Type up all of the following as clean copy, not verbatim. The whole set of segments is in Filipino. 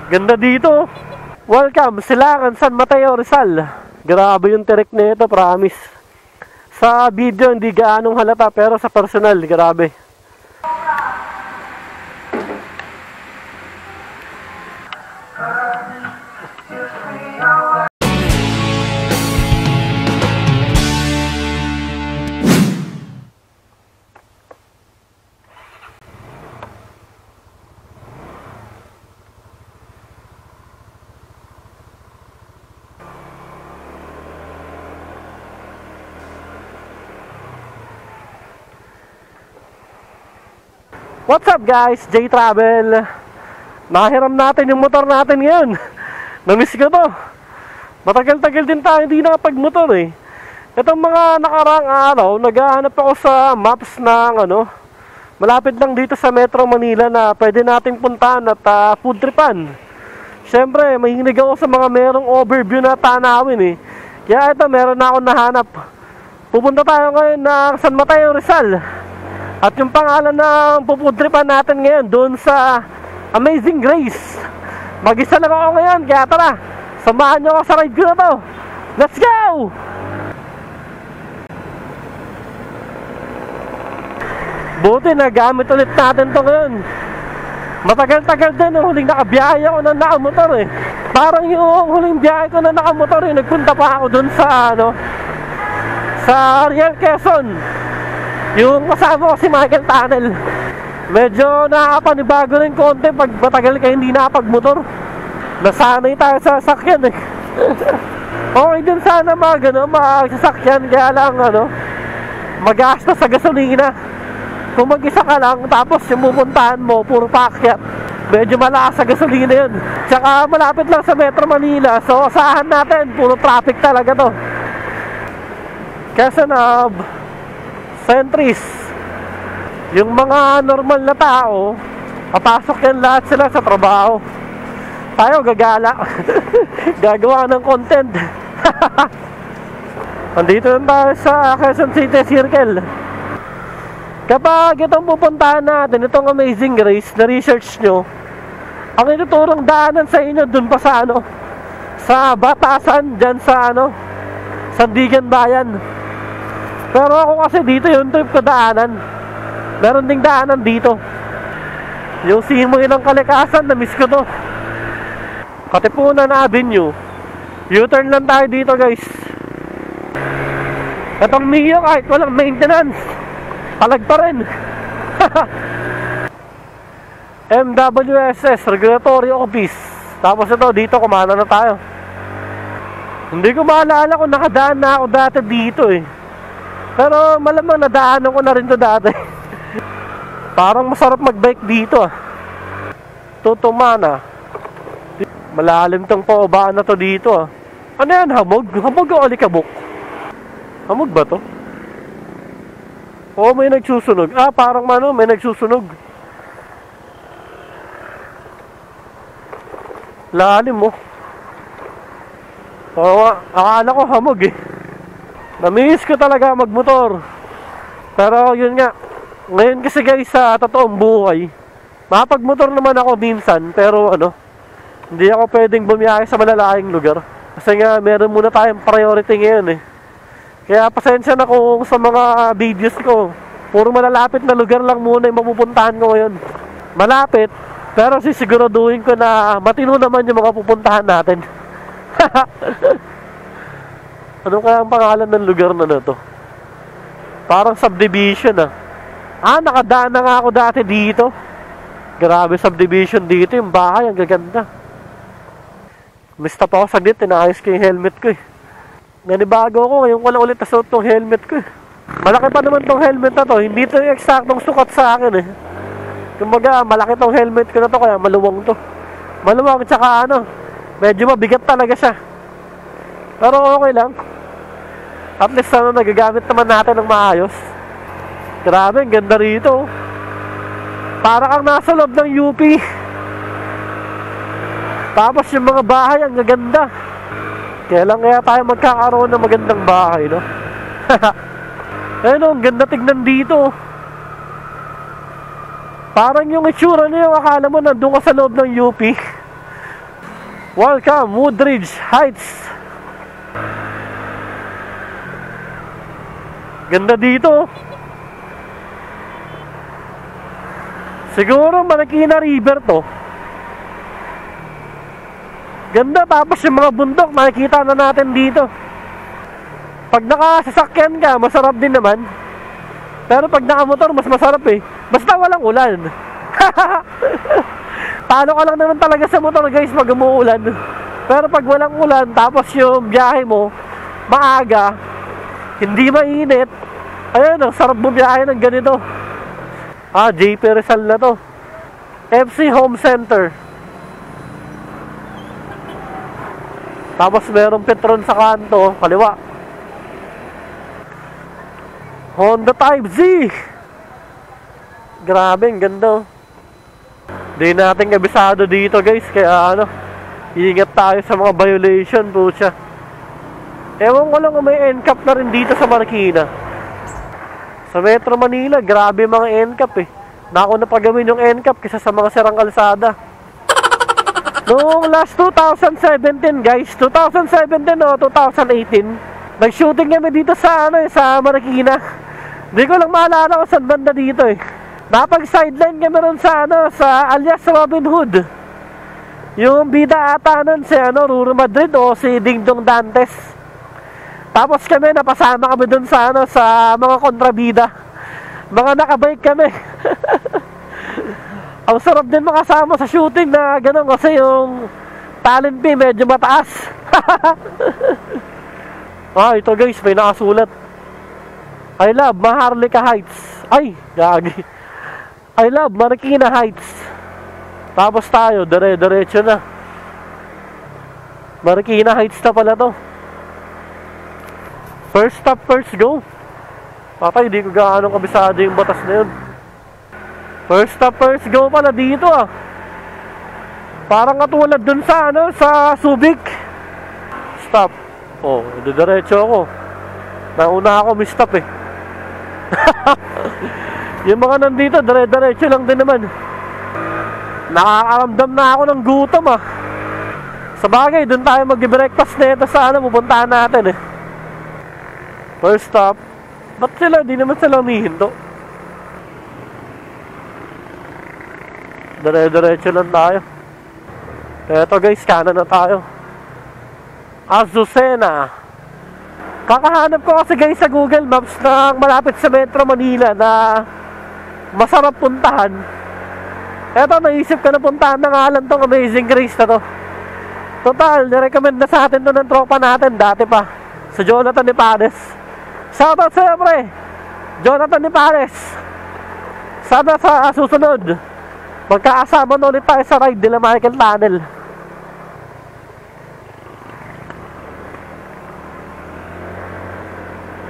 Ganda dito. Welcome, Silangan, San Mateo, Rizal. Grabe yung tirik na ito, promise. Sa video hindi gaanong halata, pero sa personal, grabe. What's up guys, J Travel. Nahiram natin yung motor natin ngayon. Namiss ko to. Matagal-tagal din tayo hindi nakapag-motor eh. Itong mga nakaraang araw, naghahanap ako sa maps ng malapit lang dito sa Metro Manila na pwede nating puntahan at food tripan. Siyempre, mahilig ako sa mga merong overview na tanawin eh. Kaya ito, meron na akong nahanap. Pupunta tayo ngayon ng San Mateo, Rizal. At yung pangalan ng pupudripan natin ngayon doon sa Amazing Grace. Mag-isa lang ako ngayon, kaya tara, samahan nyo ako sa ride ko na to. Let's go! Buti nagamit ulit natin to ngayon. Matagal-tagal din, huling nakabiyahe ako na nakamotor eh. Parang yung huling biyahe ko na nakamotor eh, nagpunta pa ako doon sa sa Real Quezon. Yung kasama ko si Michael Tunnel. Medyo nakakapanibago rin konti pag matagal ka hindi nakapagmotor. Nasanay tayo sa sasakyan eh. Okay din sana magsasakyan, kaya lang magastos sa gasolina. Kung mag-isa ka lang tapos yung pupuntahan mo puro paakyat, medyo malakas sa gasolina yun. Tsaka malapit lang sa Metro Manila, so asahan natin puro traffic talaga to. Kasi sentries, yung mga normal na tao, papasok yan lahat sila sa trabaho. Tayo gagala. Gagawa ng content. Andito na tayo sa Quezon City Circle. Kapag itong pupuntahan natin, itong Amazing Grace, na research nyo, ang ituturong daanan sa inyo dun pa sa sa Batasan, dyan sa Sandigan Bayan. Pero ako kasi dito yung trip ko daanan. Meron ding daanan dito. Yung simoy ng Kalikasan, na-miss ko to. Katipunan Avenue. U-turn lang tayo dito guys. Itong Mio kahit walang maintenance, palag pa rin. MWSS, Regulatory Office. Tapos ito, dito kumana na tayo. Hindi ko maalala kung nakadaan na ako dati dito eh. Pero malamang nadaanan ko na rin to dati. Parang masarap mag-bike dito ah. Tutumana. Malalim tong paubaan na to dito ah. Ano yan, hamog? Hamog o alikabok? Hamog ba to? Oo, may nagsusunog. Parang may nagsusunog. Lalim mo. Oo, akala ko hamog eh. Namiss ko talaga magmotor. Pero yun nga, ngayon kasi guys sa totoong buhay, makapagmotor naman ako minsan, pero hindi ako pwedeng bumiyahe sa malalaking lugar. Kasi nga meron muna tayong priority ngayon eh. Kaya pasensya na kung sa mga videos ko, puro malalapit na lugar lang muna yung mapupuntahan ko ngayon. Malapit, pero sisiguraduhin ko na matino naman yung mga pupuntahan natin. Ano kaya ang pangalan ng lugar na to? Parang subdivision ah. Nakadaan na nga ako dati dito. Grabe subdivision dito. Yung bahay, ang gaganda. Mista pa ako saglit, tinayos ko yung helmet ko eh. Nanibago ako, ngayon ko lang ulit nasuot tong helmet ko eh. Malaki pa naman tong helmet na to. Hindi to yung eksaktong sukat sa akin eh. Kumbaga, malaki tong helmet ko na to, kaya maluwang to. Maluwang, tsaka medyo mabigat talaga siya. Pero okay lang. At least nagagamit naman natin ng maayos. Grabe, ang ganda rito. Para kang nasa loob ng UP. Tapos yung mga bahay, ang gaganda. Kailan kaya tayo magkakaroon ng magandang bahay, no? Ayun, ang ganda tignan dito. Parang yung itsura niya, akala mo nandun ka sa loob ng UP. Welcome, Woodridge Heights. Ganda dito. Siguro Marikina River to. Ganda, tapos yung mga bundok nakikita na natin dito. Pag nakasasakyan ka, masarap din naman. Pero pag nakamotor, mas masarap eh. Basta walang ulan. Talo ka lang naman talaga sa motor guys pag umuulan. Pero pag walang ulan, tapos yung biyahe mo maaga, hindi mainit, ayun, ang sarap bumiyahe ng ganito. JP Rizal na to. FC Home Center. Tapos merong Petron sa kanto, kaliwa. Honda Type Z. Grabe, ang ganda. Di natin kabisado dito guys, kaya ingat tayo sa mga violation po siya. Ewan ko lang kung may NCAP na rin dito sa Marikina. Sa Metro Manila, grabe mga NCAP eh. Nauna pa gawin yung NCAP kaysa sa mga sirang kalsada. Noong last 2017 guys, 2017 o 2018, nag-shooting kami dito sa sa Marikina. Hindi ko lang maalala kung saan banda dito eh. Napag-sideline kami ron sa sa alias Robin Hood. Yung bida ata nun si Ruro Madrid o si Dingdong Dantes. Tapos kami, napasama kami dun sa sa mga kontrabida. Mga nakabike kami. Ang sarap din makasama sa shooting na gano'n kasi yung talent fee medyo mataas. Ito guys, may nakasulat. I love Maharlika Heights. Ay, gagi. I love Marikina Heights. Tapos tayo, dire-diretso na. Marikina Heights na pala to. First stop, first go. Patay, hindi ko gaano kabisado yung batas na yun. First stop, first go pala dito ah. Parang katulad dun sa sa Subic. Stop. Didiretso ako. Nauna ako, may stop eh. Yung mga nandito, dire-diretso lang din naman. Nakakaramdam na ako ng gutom ah. Sa bagay, dun tayo mag-breakfast na ito sa pupuntahan natin eh. First stop. Ba't sila? Di naman sila humihinto. Dire-diretso lang tayo. Eto guys, kanan na tayo. Azucena. Kakahanap ko kasi guys sa Google Maps na malapit sa Metro Manila na masarap puntahan. Eto, naisip ko na puntahan na nga lang tong Amazing Grace na to. Total, nirecommend na sa atin to ng tropa natin dati pa. Sa Jonathan Ipares. Shoutout sa'yo pre, Jonathan Ipares. Sana sa susunod magkakasama na ulit tayo sa ride nila Michael Tunnel.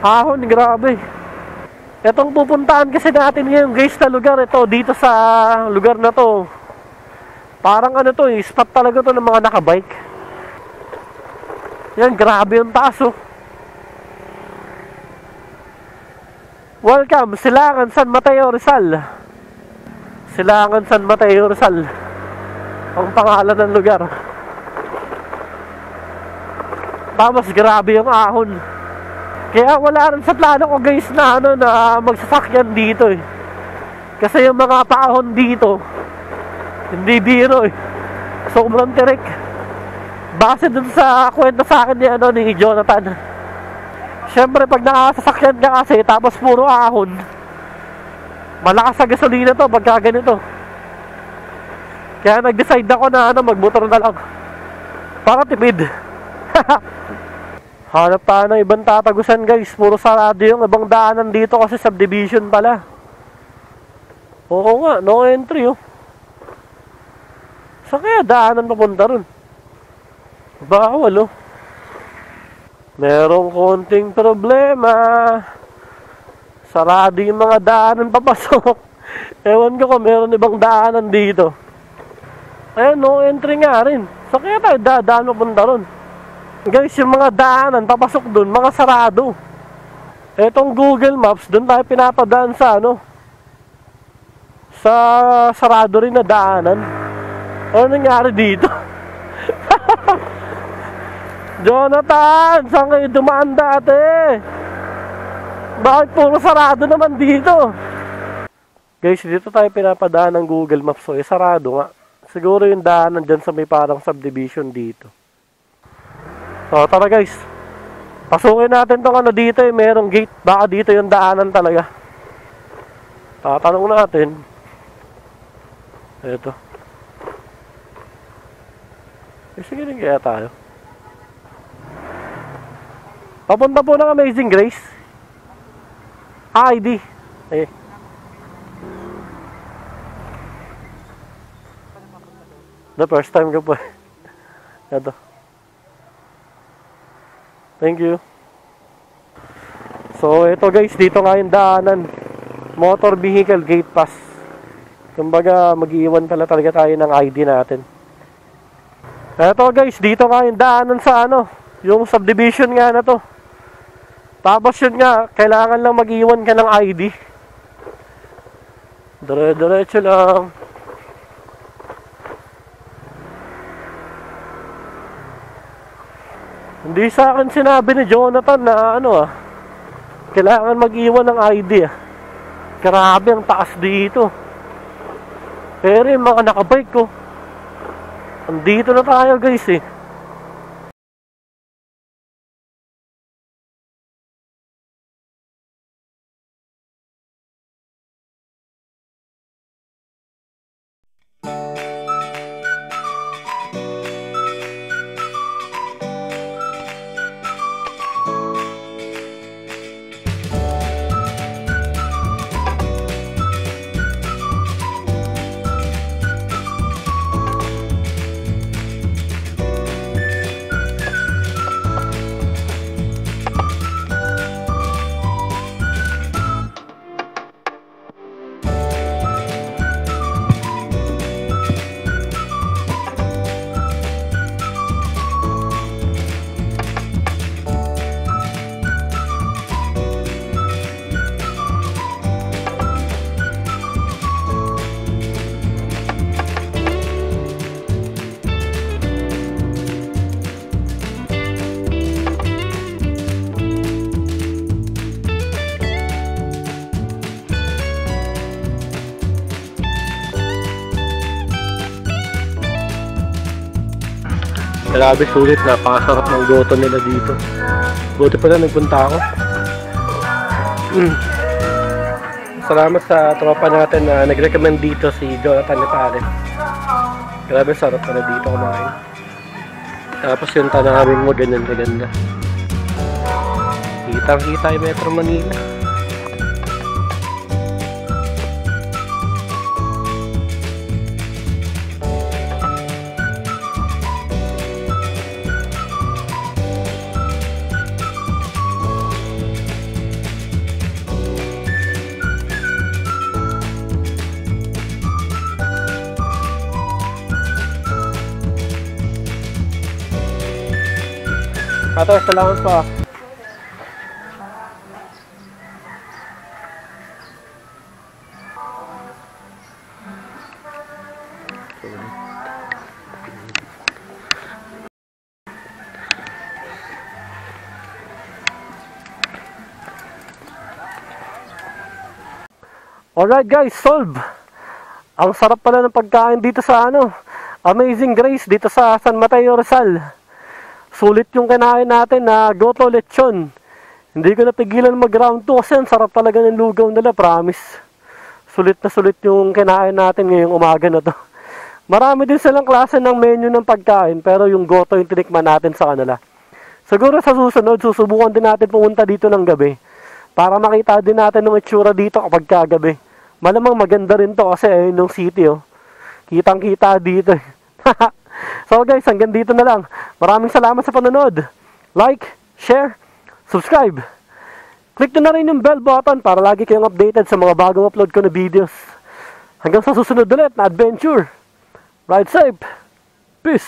Ahon, grabe. Itong pupuntahan kasi natin ngayon guys na lugar, ito dito sa lugar na to, parang to spot talaga to ng mga nakabike. Yan, grabe yung taas oh. Welcome, Silangan San Mateo Rizal. Silangan San Mateo Rizal ang pangalan ng lugar. Tapos grabe yung ahon. Kaya wala rin sa plano ko guys na na magsasakyan dito eh. Kasi yung mga paahon dito hindi biro eh. Sobrang tirik. Base dun sa kwento sa akin ni Jonathan. Siyempre pag nakasasakyan ka kasi tapos puro ahon, malakas sa gasolina to pagka ganito. Kaya nag-decide ako na magmotor na lang para tipid. Hanap tayo ng ibang tatagusan guys. Puro sarado yung ibang daanan dito kasi subdivision pala. Oo nga, no entry oh. Saan kaya daanan papunta ron? Bawal oh. Merong konting problema. Sarado yung mga daanan papasok. Ewan ko kung meron ibang daanan dito. Ayan, no entry nga rin. Saan kaya tayo dadaan papunta ron? Guys, yung mga daanan papasok dun, mga sarado. Etong Google Maps, dun tayo pinapadaan sa sa sarado rin na daanan. Ano nangyari dito? Jonathan, saan kayo dumaan dati? Bakit puro sarado naman dito? Guys, dito tayo pinapadaan ng Google Maps. So, sarado nga. Siguro yung daanan dyan sa may parang subdivision dito. So, tara guys. Pasukin natin tong ano dito eh. Merong gate. Baka dito yung daanan talaga. Tatanong natin. Ito. Sige rin kaya tayo. Papunta po ng Amazing Grace. ID. Eh. The first time ko po. Ito. Thank you. So, ito guys, dito nga yung daanan. Motor Vehicle Gate Pass. Kumbaga, mag-iwan pala talaga tayo ng ID natin. Ito guys, dito nga yung daanan sa ano, yung subdivision nga na to. Tapos yun nga, kailangan lang mag-iwan ka ng ID. Dire-diretso lang. Hindi sa akin sinabi ni Jonathan na ano kailangan mag-iwan ng ID Grabe ang taas dito. Pero yung mga nakabike ko, andito na tayo guys eh. Grabe sulit, napakasarap ng goto nila dito. Buti pala nagpunta ako. Salamat sa tropa natin na nag-recommend dito, si Jonathan Letales. Grabe sarap pala dito kumain. Tapos yung tanawin mo ganyan maganda. Kitang kita yung Metro Manila. Ate, salamat pa. Alright guys, solve! Ang sarap pala ng pagkain dito sa Amazing Grace dito sa San Mateo, Rizal. Sulit yung kinain natin na goto lechon. Hindi ko napigilan mag round 2 kasi ang sarap talaga ng lugaw nila, promise. Sulit na sulit yung kinain natin ngayong umaga na to. Marami din silang klase ng menu ng pagkain, pero yung goto yung tinikman natin sa kanila. Siguro sa susunod, susubukan din natin pumunta dito ng gabi para makita din natin ng itsura dito kapag kagabi. Malamang maganda rin to kasi ayun yung city Kitang kita dito So guys, hanggang dito na lang. Maraming salamat sa panonood. Like, share, subscribe. Click na rin yung bell button para lagi kayong updated sa mga bagong upload ko na videos. Hanggang sa susunod ulit na adventure. Ride safe. Peace.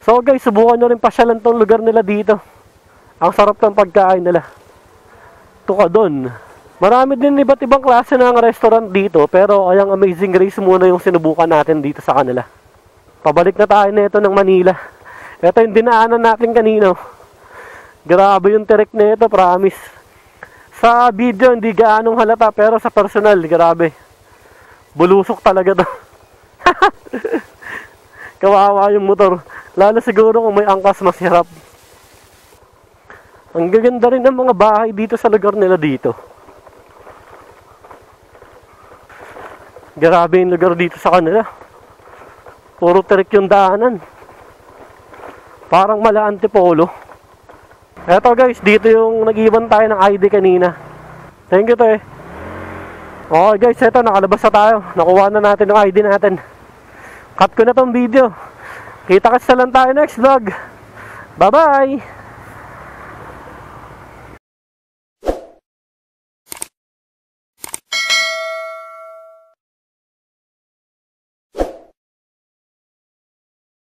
So guys, subukan nyo rin pasyalan tong lugar nila dito. Ang sarap ng pagkain nila. Tuka doon. Marami din iba't ibang klase ng restaurant dito, pero ayang Amazing Grace muna yung sinubukan natin dito sa kanila. Pabalik na tayo nito ng Manila. Ito yung dinaanan natin kanino. Grabe yung tirik na ito, promise. Sa video hindi gaanong halata, pero sa personal, grabe. Bulusok talaga to. Kawawa yung motor. Lalo siguro kung may angkas, mas hirap. Ang gaganda rin ng mga bahay dito sa lugar nila dito. Grabe yung lugar dito sa kanila. Puro tirik yung daanan. Parang mala Antipolo. Eto guys, dito yung nag-iwan tayo ng ID kanina. Thank you to eh. Okay guys, eto nakalabas na tayo. Nakuha na natin yung ID natin. Cut ko na tong video. Kita-kits na lang tayo next vlog. Bye bye!